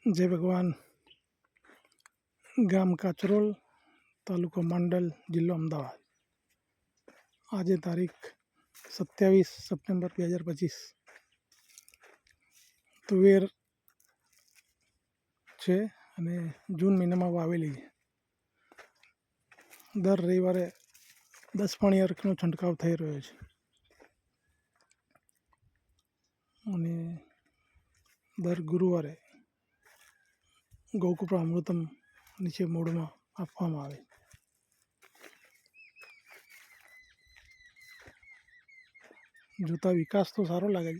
जय भगवान। गाम काचरोल, तालुको मंडल, जिल्लो अमदावाद। आज तारीख 27 सप्टेम्बर 2025। तुवेर है अने जून महीना में वावेली है। दर रविवारे 10 पाणी अर्कनो छंटकाव थई रह्यो छे अने दर गुरुवारे गौकूपा अमृतम नीचे मूड में आपवामां आवे। जोता विकास तो सारो लागे।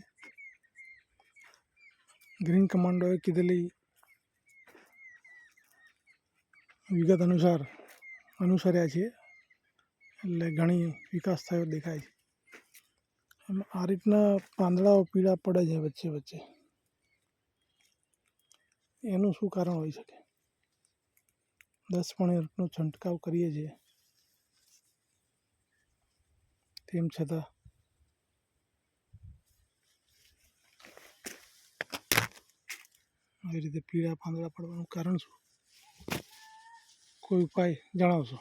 ग्रीन कमांडोए कीधेली विगत अनुसार्या छे એટલે ઘણી વિકાસ થયો દેખાય છે। આ રીતના પાંદડાઓ પીળા પડે છે વચ્ચે વચ્ચે, એનું શું કારણ હોઈ શકે? 10 પાણીનો છંટકાવ કરીએ છીએ તેમ છતાં આવી રીતે પીળા પાંદડા પડવાનું કારણ શું? કોઈ ઉપાય જણાવશો?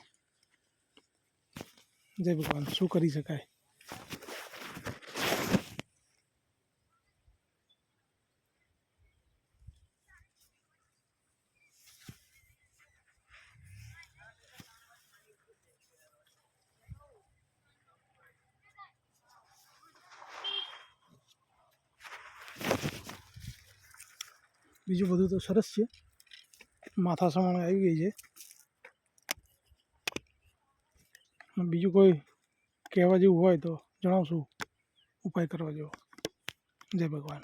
जय भगवान। शू करी शकाय? बीजू बधु तो सरस है। माथा समाणे आई गई है। बीजू कोई कहेवा जेवुं होय तो जणावशो उपाय करवा जेवो। जय भगवान।